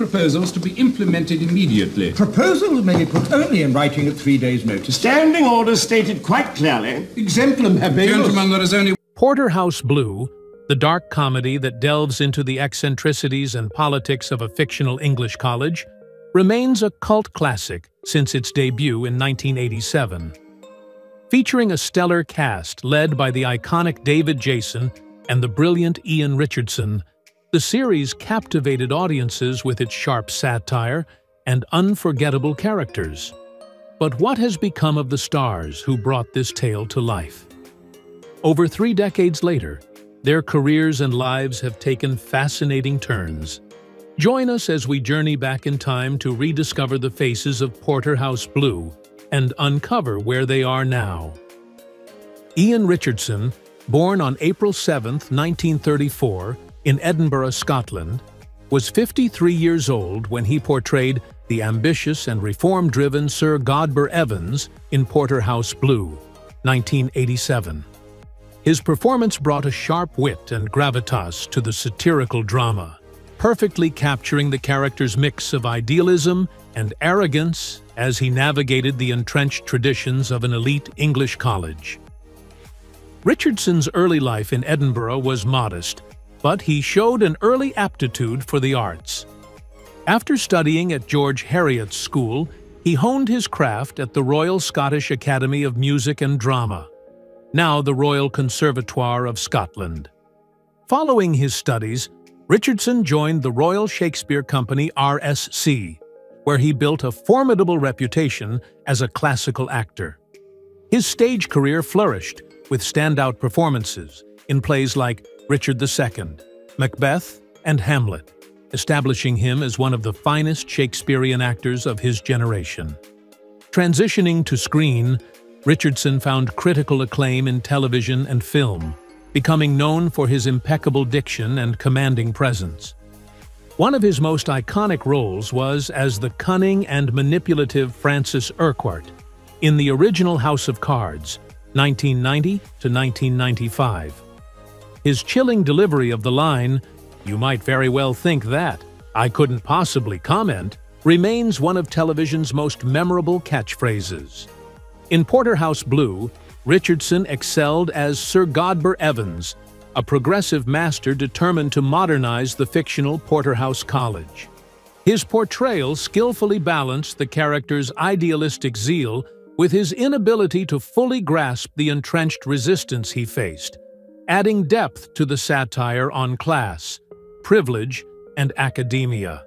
proposals to be implemented immediately. Proposals may be put only in writing at 3 days' notice. Standing orders stated quite clearly. Exemplum habemus. Gentlemen, there is only... Porterhouse Blue, the dark comedy that delves into the eccentricities and politics of a fictional English college, remains a cult classic since its debut in 1987. Featuring a stellar cast led by the iconic David Jason and the brilliant Ian Richardson, the series captivated audiences with its sharp satire and unforgettable characters. But what has become of the stars who brought this tale to life? Over 3 decades later, their careers and lives have taken fascinating turns. Join us as we journey back in time to rediscover the faces of Porterhouse Blue and uncover where they are now. Ian Richardson, born on April 7, 1934, in Edinburgh, Scotland, was 53 years old when he portrayed the ambitious and reform-driven Sir Godber Evans in Porterhouse Blue, 1987. His performance brought a sharp wit and gravitas to the satirical drama, perfectly capturing the character's mix of idealism and arrogance as he navigated the entrenched traditions of an elite English college. Richardson's early life in Edinburgh was modest, but he showed an early aptitude for the arts. After studying at George Heriot's School, he honed his craft at the Royal Scottish Academy of Music and Drama, now the Royal Conservatoire of Scotland. Following his studies, Richardson joined the Royal Shakespeare Company RSC, where he built a formidable reputation as a classical actor. His stage career flourished with standout performances in plays like Richard II, Macbeth, and Hamlet, establishing him as one of the finest Shakespearean actors of his generation. Transitioning to screen, Richardson found critical acclaim in television and film, becoming known for his impeccable diction and commanding presence. One of his most iconic roles was as the cunning and manipulative Francis Urquhart in the original House of Cards, 1990 to 1995. His chilling delivery of the line, "You might very well think that, I couldn't possibly comment," remains one of television's most memorable catchphrases. In Porterhouse Blue, Richardson excelled as Sir Godber Evans, a progressive master determined to modernize the fictional Porterhouse College. His portrayal skillfully balanced the character's idealistic zeal with his inability to fully grasp the entrenched resistance he faced, adding depth to the satire on class, privilege, and academia.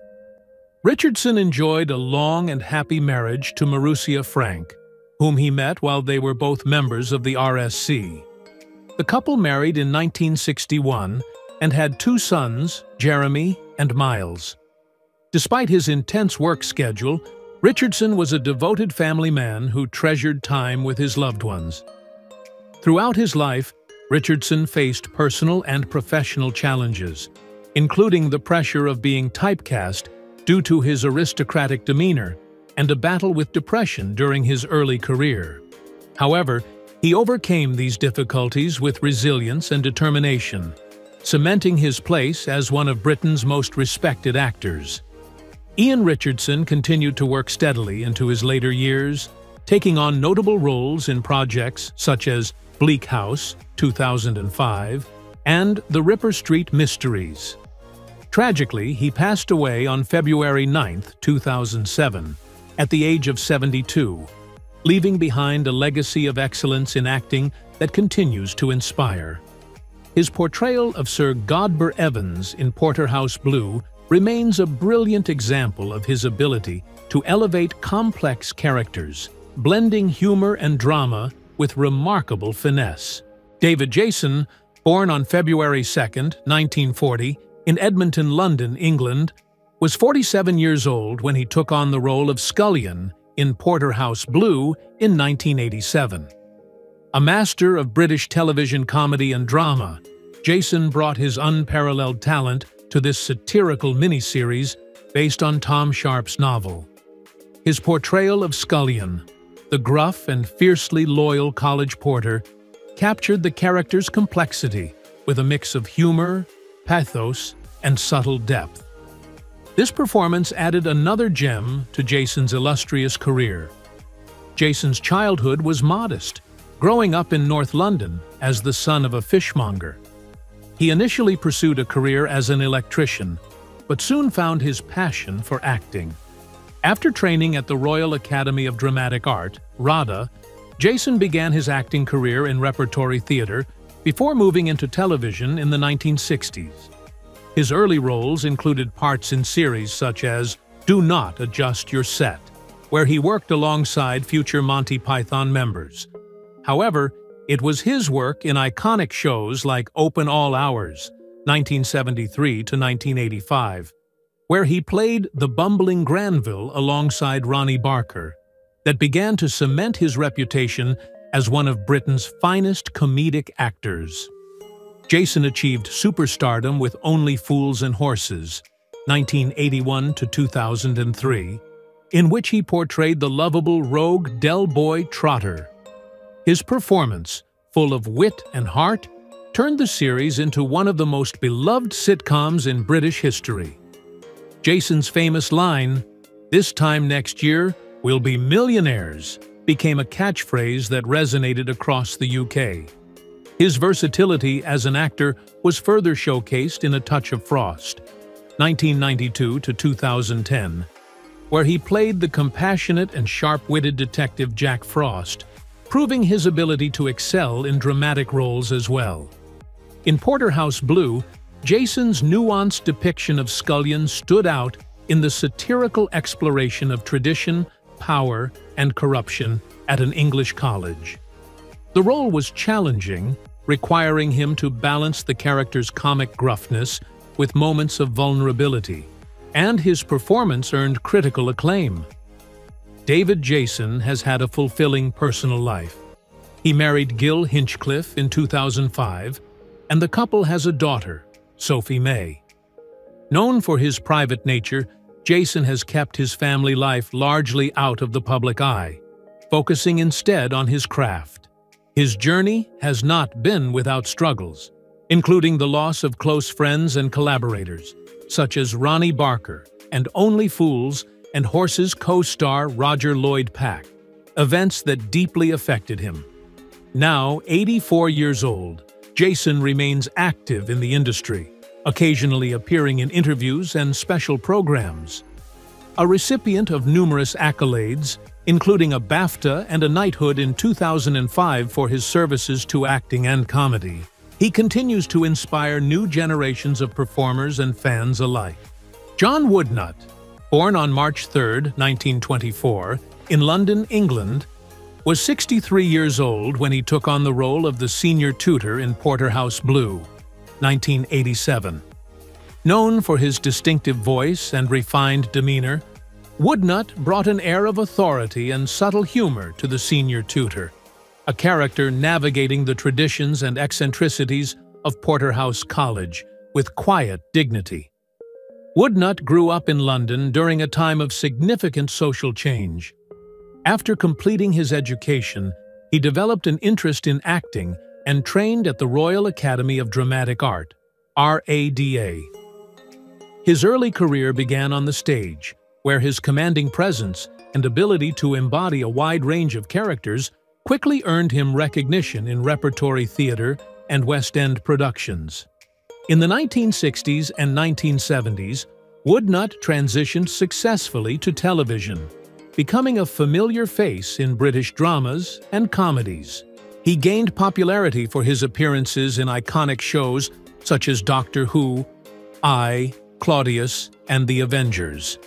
Richardson enjoyed a long and happy marriage to Marussia Frank, whom he met while they were both members of the RSC. The couple married in 1961 and had 2 sons, Jeremy and Miles. Despite his intense work schedule, Richardson was a devoted family man who treasured time with his loved ones. Throughout his life, Richardson faced personal and professional challenges, including the pressure of being typecast due to his aristocratic demeanor and a battle with depression during his early career. However, he overcame these difficulties with resilience and determination, cementing his place as one of Britain's most respected actors. Ian Richardson continued to work steadily into his later years, taking on notable roles in projects such as Bleak House, 2005, and The Ripper Street Mysteries. Tragically, he passed away on February 9, 2007, at the age of 72, leaving behind a legacy of excellence in acting that continues to inspire. His portrayal of Sir Godber Evans in Porterhouse Blue remains a brilliant example of his ability to elevate complex characters, blending humor and drama with remarkable finesse. David Jason, born on February 2, 1940, in Edmonton, London, England, was 47 years old when he took on the role of Scullion in Porterhouse Blue in 1987. A master of British television comedy and drama, Jason brought his unparalleled talent to this satirical miniseries based on Tom Sharpe's novel. His portrayal of Scullion, the gruff and fiercely loyal college porter, captured the character's complexity with a mix of humor, pathos, and subtle depth. This performance added another gem to Jason's illustrious career. Jason's childhood was modest, growing up in North London as the son of a fishmonger. He initially pursued a career as an electrician, but soon found his passion for acting. After training at the Royal Academy of Dramatic Art, RADA, Jason began his acting career in repertory theatre before moving into television in the 1960s. His early roles included parts in series such as Do Not Adjust Your Set, where he worked alongside future Monty Python members. However, it was his work in iconic shows like Open All Hours, 1973 to 1985, where he played the bumbling Granville alongside Ronnie Barker, that began to cement his reputation as one of Britain's finest comedic actors. Jason achieved superstardom with Only Fools and Horses, 1981 to 2003, in which he portrayed the lovable rogue Del Boy Trotter. His performance, full of wit and heart, turned the series into one of the most beloved sitcoms in British history. Jason's famous line, "This time next year, we'll be millionaires," became a catchphrase that resonated across the UK. His versatility as an actor was further showcased in A Touch of Frost, 1992 to 2010, where he played the compassionate and sharp-witted detective Jack Frost, proving his ability to excel in dramatic roles as well. In Porterhouse Blue, Jason's nuanced depiction of scullions stood out in the satirical exploration of tradition, power, and corruption at an English college. The role was challenging, requiring him to balance the character's comic gruffness with moments of vulnerability, and his performance earned critical acclaim. David Jason has had a fulfilling personal life. He married Gil Hinchcliffe in 2005, and the couple has a daughter, Sophie May. Known for his private nature, Jason has kept his family life largely out of the public eye, focusing instead on his craft. His journey has not been without struggles, including the loss of close friends and collaborators, such as Ronnie Barker and Only Fools and Horses co-star Roger Lloyd Pack, events that deeply affected him. Now 84 years old, Jason remains active in the industry, occasionally appearing in interviews and special programs. A recipient of numerous accolades, including a BAFTA and a knighthood in 2005 for his services to acting and comedy, he continues to inspire new generations of performers and fans alike. John Woodnutt, born on March 3, 1924, in London, England, was 63 years old when he took on the role of the senior tutor in Porterhouse Blue, 1987. Known for his distinctive voice and refined demeanor, Woodnutt brought an air of authority and subtle humor to the senior tutor, a character navigating the traditions and eccentricities of Porterhouse College with quiet dignity. Woodnutt grew up in London during a time of significant social change. After completing his education, he developed an interest in acting and trained at the Royal Academy of Dramatic Art, RADA. His early career began on the stage, where his commanding presence and ability to embody a wide range of characters quickly earned him recognition in repertory theatre and West End productions. In the 1960s and 1970s, Woodnutt transitioned successfully to television, becoming a familiar face in British dramas and comedies. He gained popularity for his appearances in iconic shows such as Doctor Who, I, Claudius, and The Avengers.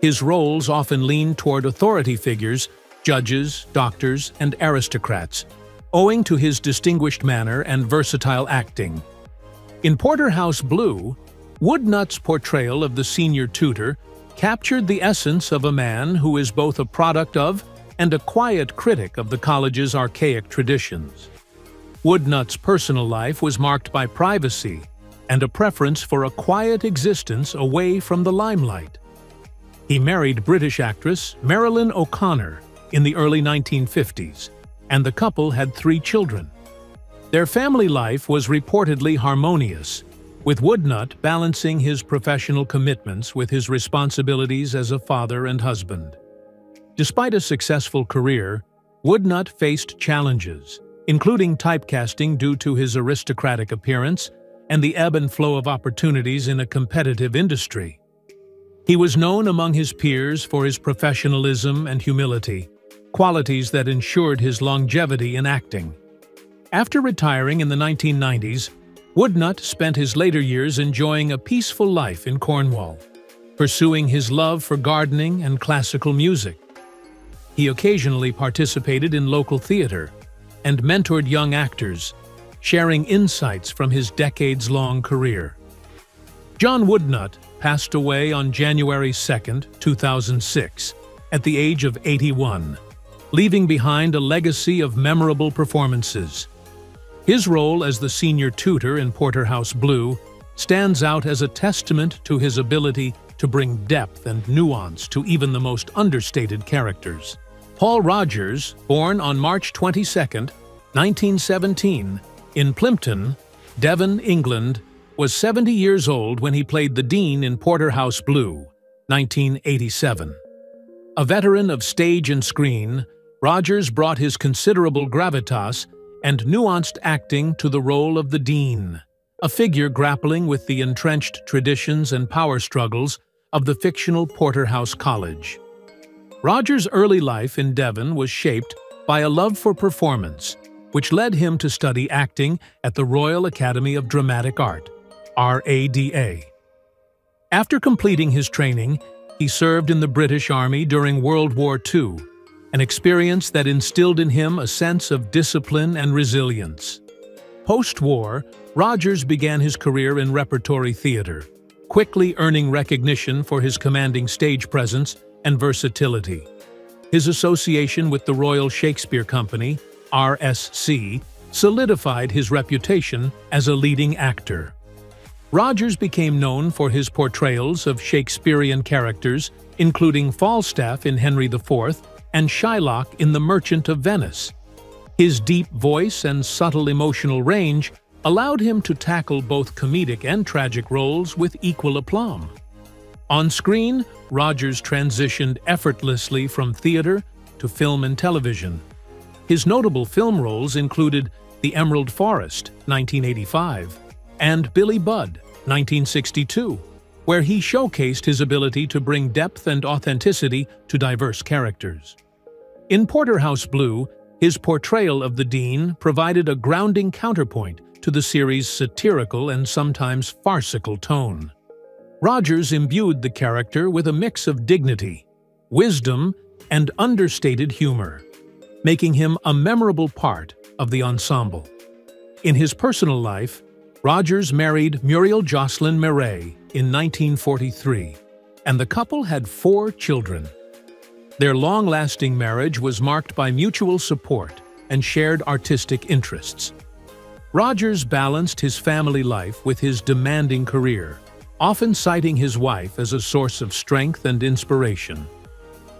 His roles often leaned toward authority figures, judges, doctors, and aristocrats, owing to his distinguished manner and versatile acting. In Porterhouse Blue, Woodnutt's portrayal of the senior tutor captured the essence of a man who is both a product of and a quiet critic of the college's archaic traditions. Woodnutt's personal life was marked by privacy and a preference for a quiet existence away from the limelight. He married British actress Marilyn O'Connor in the early 1950s, and the couple had 3 children. Their family life was reportedly harmonious, with Woodnut balancing his professional commitments with his responsibilities as a father and husband. Despite a successful career, Woodnut faced challenges, including typecasting due to his aristocratic appearance and the ebb and flow of opportunities in a competitive industry. He was known among his peers for his professionalism and humility, qualities that ensured his longevity in acting. After retiring in the 1990s, Woodnut spent his later years enjoying a peaceful life in Cornwall, pursuing his love for gardening and classical music. He occasionally participated in local theater and mentored young actors, sharing insights from his decades-long career. John Woodnut passed away on January 2, 2006, at the age of 81, leaving behind a legacy of memorable performances. His role as the senior tutor in Porterhouse Blue stands out as a testament to his ability to bring depth and nuance to even the most understated characters. Paul Rogers, born on March 22, 1917, in Plympton, Devon, England, was 70 years old when he played the Dean in Porterhouse Blue, 1987. A veteran of stage and screen, Rogers brought his considerable gravitas and nuanced acting to the role of the Dean, a figure grappling with the entrenched traditions and power struggles of the fictional Porterhouse College. Rogers' early life in Devon was shaped by a love for performance, which led him to study acting at the Royal Academy of Dramatic Art, RADA. After completing his training, he served in the British Army during World War II, an experience that instilled in him a sense of discipline and resilience. Post-war, Rogers began his career in repertory theater, quickly earning recognition for his commanding stage presence and versatility. His association with the Royal Shakespeare Company, RSC, solidified his reputation as a leading actor. Rogers became known for his portrayals of Shakespearean characters, including Falstaff in Henry IV and Shylock in The Merchant of Venice. His deep voice and subtle emotional range allowed him to tackle both comedic and tragic roles with equal aplomb. On screen, Rogers transitioned effortlessly from theater to film and television. His notable film roles included The Emerald Forest, 1985, and Billy Budd, 1962, where he showcased his ability to bring depth and authenticity to diverse characters. In Porterhouse Blue, his portrayal of the Dean provided a grounding counterpoint to the series' satirical and sometimes farcical tone. Rogers imbued the character with a mix of dignity, wisdom, and understated humor, making him a memorable part of the ensemble. In his personal life, Rogers married Muriel Jocelyn Murray in 1943, and the couple had 4 children. Their long-lasting marriage was marked by mutual support and shared artistic interests. Rogers balanced his family life with his demanding career, often citing his wife as a source of strength and inspiration.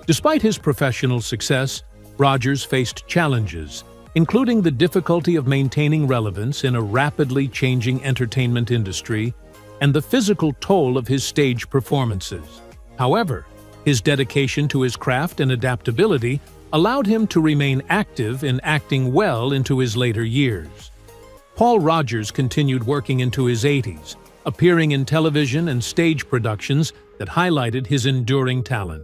Despite his professional success, Rogers faced challenges, including the difficulty of maintaining relevance in a rapidly changing entertainment industry and the physical toll of his stage performances. However, his dedication to his craft and adaptability allowed him to remain active in acting well into his later years. Paul Rogers continued working into his 80s, appearing in television and stage productions that highlighted his enduring talent.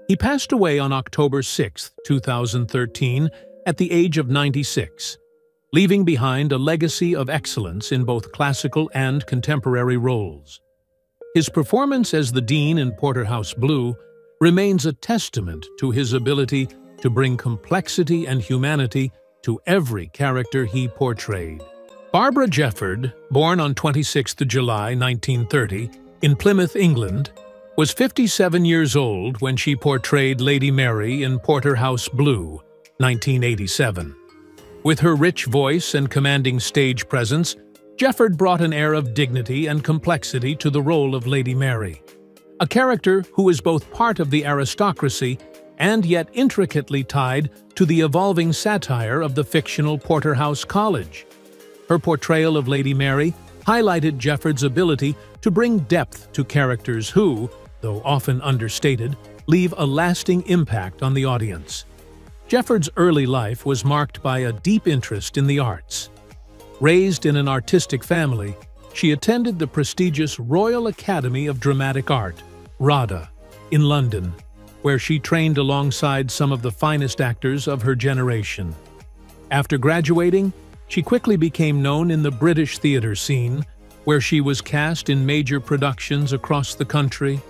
He passed away on October 6, 2013, at the age of 96, leaving behind a legacy of excellence in both classical and contemporary roles. His performance as the Dean in Porterhouse Blue remains a testament to his ability to bring complexity and humanity to every character he portrayed. Barbara Jefford, born on 26 July 1930 in Plymouth, England, was 57 years old when she portrayed Lady Mary in Porterhouse Blue, 1987. With her rich voice and commanding stage presence, Jefford brought an air of dignity and complexity to the role of Lady Mary, a character who is both part of the aristocracy and yet intricately tied to the evolving satire of the fictional Porterhouse College. Her portrayal of Lady Mary highlighted Jefford's ability to bring depth to characters who, though often understated, leave a lasting impact on the audience. Jefford's early life was marked by a deep interest in the arts. Raised in an artistic family, she attended the prestigious Royal Academy of Dramatic Art, RADA, in London, where she trained alongside some of the finest actors of her generation. After graduating, she quickly became known in the British theatre scene, where she was cast in major productions across the country.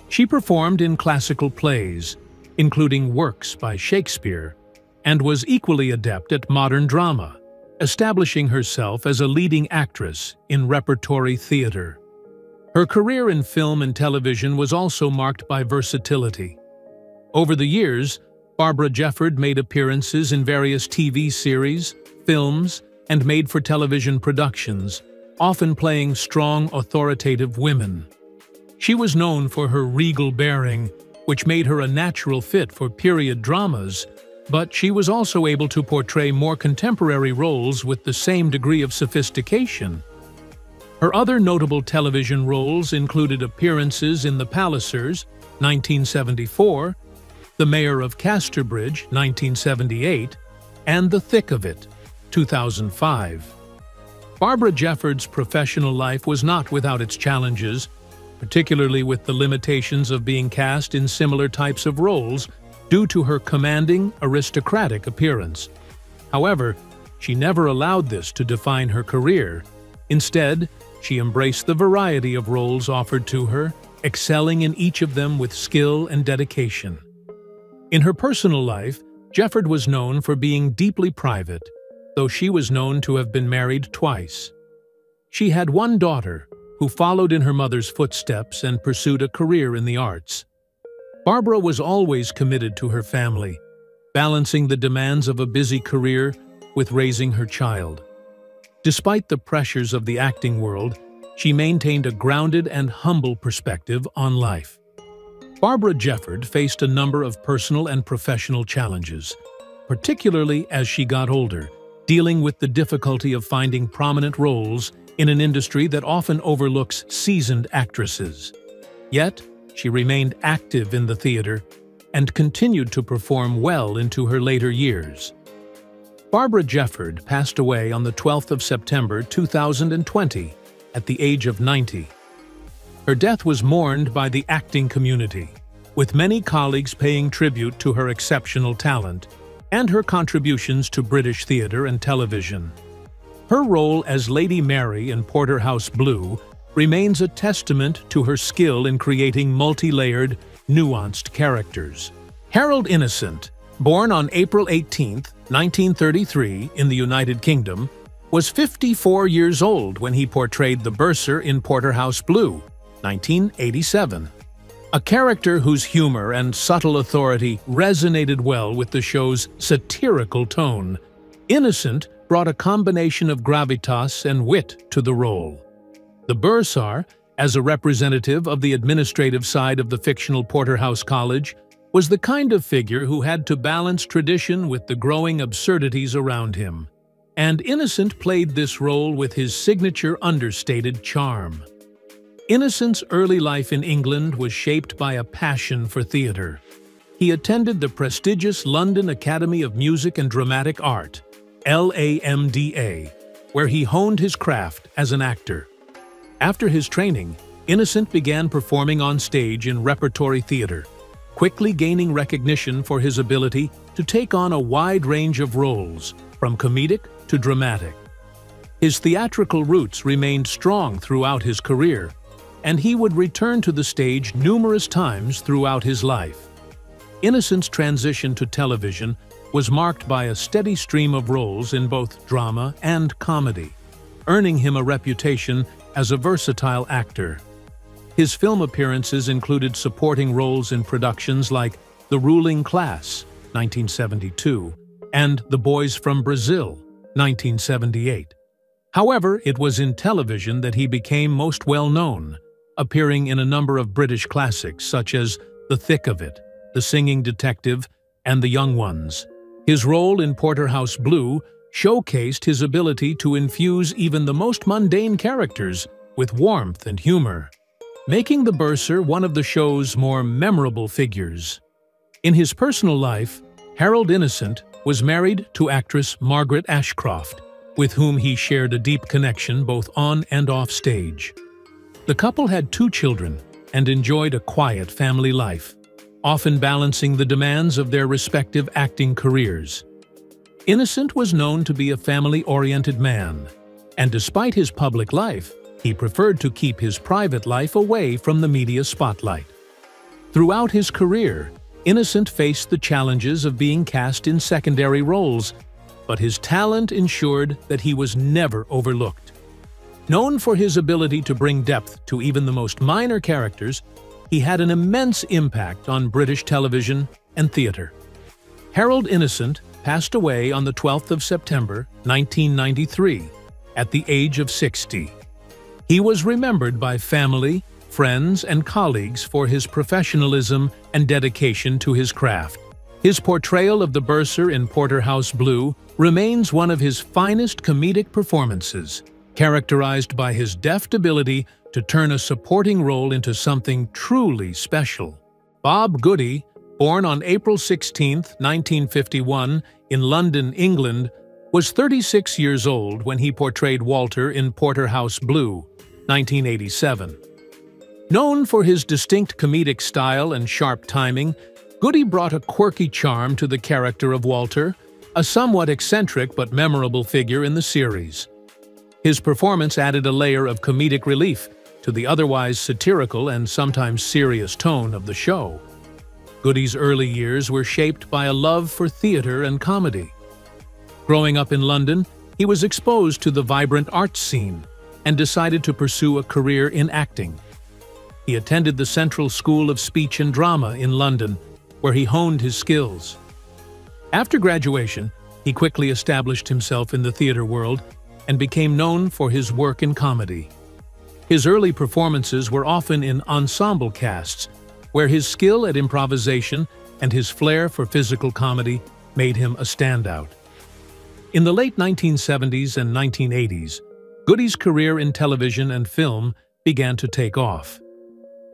She performed in classical plays, including works by Shakespeare, and was equally adept at modern drama, establishing herself as a leading actress in repertory theatre. Her career in film and television was also marked by versatility. Over the years, Barbara Jefford made appearances in various TV series, films, and made-for-television productions, often playing strong, authoritative women. She was known for her regal bearing, which made her a natural fit for period dramas, but she was also able to portray more contemporary roles with the same degree of sophistication. Her other notable television roles included appearances in The Pallisers, 1974, The Mayor of Casterbridge, 1978, and The Thick of It, 2005. Barbara Jefford's professional life was not without its challenges, particularly with the limitations of being cast in similar types of roles due to her commanding, aristocratic appearance. However, she never allowed this to define her career. Instead, she embraced the variety of roles offered to her, excelling in each of them with skill and dedication. In her personal life, Jefford was known for being deeply private, though she was known to have been married twice. She had one daughter, who followed in her mother's footsteps and pursued a career in the arts. Barbara was always committed to her family, balancing the demands of a busy career with raising her child. Despite the pressures of the acting world, she maintained a grounded and humble perspective on life. Barbara Jefford faced a number of personal and professional challenges, particularly as she got older, dealing with the difficulty of finding prominent roles in an industry that often overlooks seasoned actresses. Yet, she remained active in the theater and continued to perform well into her later years. Barbara Jefford passed away on the 12th of September 2020 at the age of 90. Her death was mourned by the acting community, with many colleagues paying tribute to her exceptional talent and her contributions to British theatre and television. Her role as Lady Mary in Porterhouse Blue remains a testament to her skill in creating multi-layered, nuanced characters. Harold Innocent, born on April 18, 1933 in the United Kingdom, was 54 years old when he portrayed the bursar in Porterhouse Blue, 1987. A character whose humor and subtle authority resonated well with the show's satirical tone, Innocent brought a combination of gravitas and wit to the role. The bursar, as a representative of the administrative side of the fictional Porterhouse College, was the kind of figure who had to balance tradition with the growing absurdities around him. And Innocent played this role with his signature understated charm. Innocent's early life in England was shaped by a passion for theatre. He attended the prestigious London Academy of Music and Dramatic Art, LAMDA, where he honed his craft as an actor. After his training, Innocent began performing on stage in repertory theatre, quickly gaining recognition for his ability to take on a wide range of roles, from comedic to dramatic. His theatrical roots remained strong throughout his career, and he would return to the stage numerous times throughout his life. Innocent's transition to television was marked by a steady stream of roles in both drama and comedy, earning him a reputation as a versatile actor. His film appearances included supporting roles in productions like The Ruling Class, 1972, and The Boys from Brazil, 1978. However, it was in television that he became most well-known, appearing in a number of British classics such as The Thick of It, The Singing Detective, and The Young Ones. His role in Porterhouse Blue showcased his ability to infuse even the most mundane characters with warmth and humor, making the bursar one of the show's more memorable figures. In his personal life, Harold Innocent was married to actress Margaret Ashcroft, with whom he shared a deep connection both on and off stage. The couple had 2 children and enjoyed a quiet family life, often balancing the demands of their respective acting careers. Innocent was known to be a family-oriented man, and despite his public life, he preferred to keep his private life away from the media spotlight. Throughout his career, Innocent faced the challenges of being cast in secondary roles, but his talent ensured that he was never overlooked. Known for his ability to bring depth to even the most minor characters, he had an immense impact on British television and theatre. Harold Innocent passed away on the 12th of September, 1993, at the age of 60. He was remembered by family, friends, and colleagues for his professionalism and dedication to his craft. His portrayal of the bursar in Porterhouse Blue remains one of his finest comedic performances, characterized by his deft ability to turn a supporting role into something truly special. Bob Goody, born on April 16, 1951, in London, England, was 36 years old when he portrayed Walter in Porterhouse Blue, 1987. Known for his distinct comedic style and sharp timing, Goody brought a quirky charm to the character of Walter, a somewhat eccentric but memorable figure in the series. His performance added a layer of comedic relief to the otherwise satirical and sometimes serious tone of the show. Goody's early years were shaped by a love for theatre and comedy. Growing up in London, he was exposed to the vibrant arts scene and decided to pursue a career in acting. He attended the Central School of Speech and Drama in London, where he honed his skills. After graduation, he quickly established himself in the theatre world and became known for his work in comedy. His early performances were often in ensemble casts, where his skill at improvisation and his flair for physical comedy made him a standout. In the late 1970s and 1980s, Goody's career in television and film began to take off.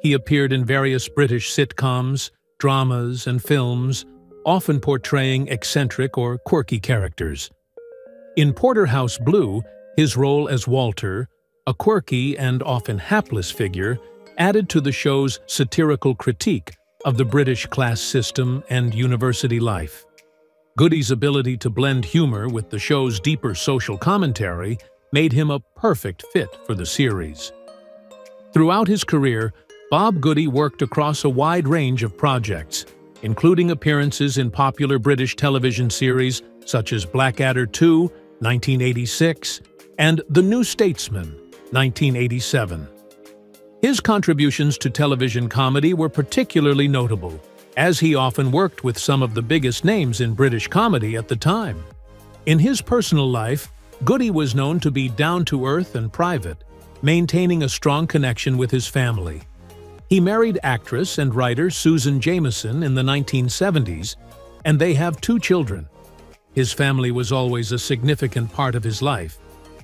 He appeared in various British sitcoms, dramas, and films, often portraying eccentric or quirky characters. In Porterhouse Blue, his role as Walter, a quirky and often hapless figure, added to the show's satirical critique of the British class system and university life. Goody's ability to blend humor with the show's deeper social commentary made him a perfect fit for the series. Throughout his career, Bob Goody worked across a wide range of projects, including appearances in popular British television series such as Blackadder 2, 1986, and The New Statesman, 1987. His contributions to television comedy were particularly notable, as he often worked with some of the biggest names in British comedy at the time. In his personal life, Goody was known to be down-to-earth and private, maintaining a strong connection with his family. He married actress and writer Susan Jameson in the 1970s, and they have 2 children. His family was always a significant part of his life,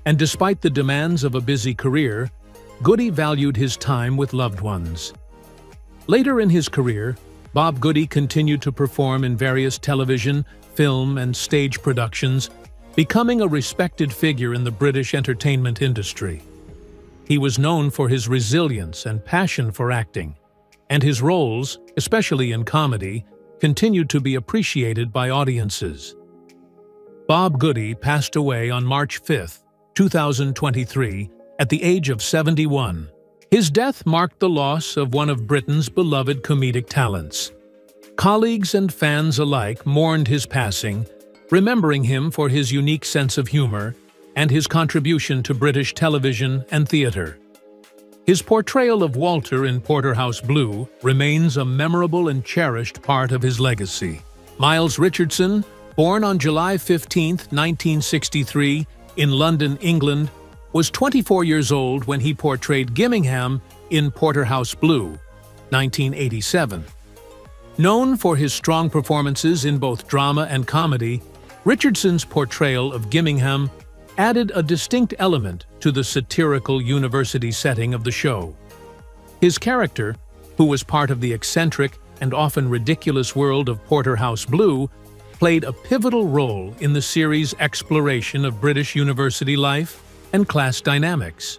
and despite the demands of a busy career, Goody valued his time with loved ones. Later in his career, Bob Goody continued to perform in various television, film, and stage productions, becoming a respected figure in the British entertainment industry. He was known for his resilience and passion for acting, and his roles, especially in comedy, continued to be appreciated by audiences. Bob Goody passed away on March 5, 2023, at the age of 71. His death marked the loss of one of Britain's beloved comedic talents. Colleagues and fans alike mourned his passing, remembering him for his unique sense of humor and his contribution to British television and theatre. His portrayal of Walter in Porterhouse Blue remains a memorable and cherished part of his legacy. Miles Richardson, born on July 15, 1963, in London, England, was 24 years old when he portrayed Gimmingham in Porterhouse Blue, 1987. Known for his strong performances in both drama and comedy, Richardson's portrayal of Gimmingham added a distinct element to the satirical university setting of the show. His character, who was part of the eccentric and often ridiculous world of Porterhouse Blue, played a pivotal role in the series' exploration of British university life and class dynamics.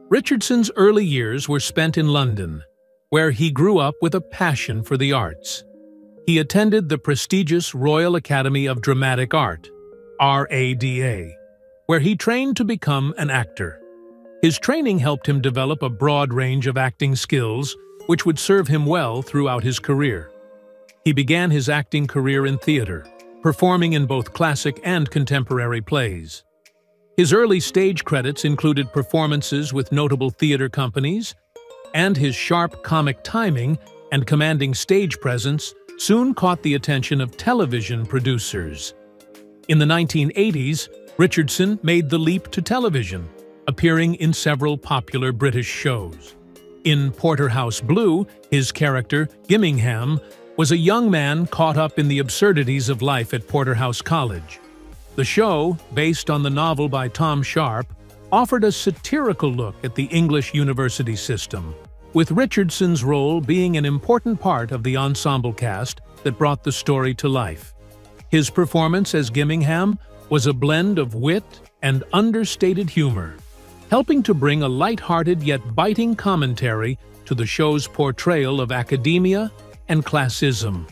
Richardson's early years were spent in London, where he grew up with a passion for the arts. He attended the prestigious Royal Academy of Dramatic Art, RADA, where he trained to become an actor. His training helped him develop a broad range of acting skills, which would serve him well throughout his career. He began his acting career in theater, performing in both classic and contemporary plays. His early stage credits included performances with notable theater companies, and his sharp comic timing and commanding stage presence soon caught the attention of television producers. In the 1980s, Richardson made the leap to television, appearing in several popular British shows. In Porterhouse Blue, his character, Gimmingham, was a young man caught up in the absurdities of life at Porterhouse College. The show, based on the novel by Tom Sharp, offered a satirical look at the English university system, with Richardson's role being an important part of the ensemble cast that brought the story to life. His performance as Gimmingham was a blend of wit and understated humor, helping to bring a light-hearted yet biting commentary to the show's portrayal of academia and classism.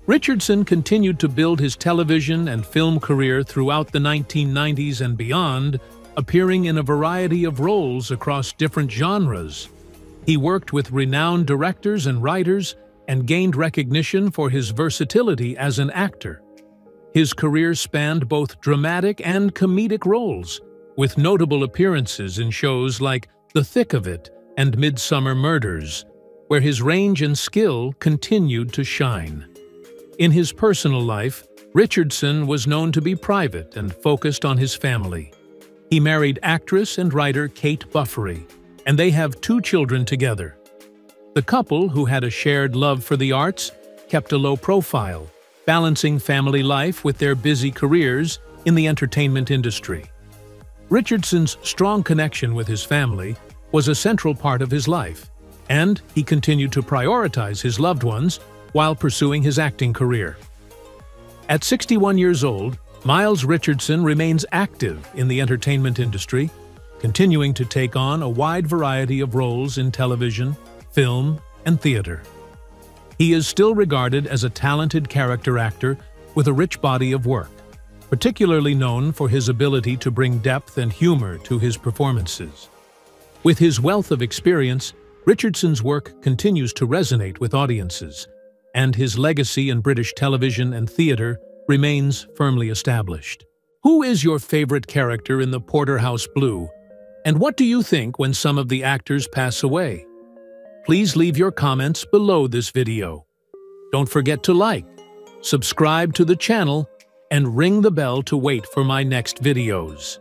Richardson continued to build his television and film career throughout the 1990s and beyond, appearing in a variety of roles across different genres. He worked with renowned directors and writers and gained recognition for his versatility as an actor. His career spanned both dramatic and comedic roles, with notable appearances in shows like The Thick of It and Midsummer Murders, where his range and skill continued to shine. In his personal life, Richardson was known to be private and focused on his family. He married actress and writer Kate Buffery, and they have 2 children together. The couple, who had a shared love for the arts, kept a low profile, balancing family life with their busy careers in the entertainment industry. Richardson's strong connection with his family was a central part of his life, and he continued to prioritize his loved ones while pursuing his acting career. At 61 years old, Miles Richardson remains active in the entertainment industry, continuing to take on a wide variety of roles in television, film, and theater. He is still regarded as a talented character actor with a rich body of work, particularly known for his ability to bring depth and humor to his performances. With his wealth of experience, Richardson's work continues to resonate with audiences, and his legacy in British television and theater remains firmly established. Who is your favorite character in the Porterhouse Blue, and what do you think when some of the actors pass away? Please leave your comments below this video. Don't forget to like, subscribe to the channel, and ring the bell to wait for my next videos.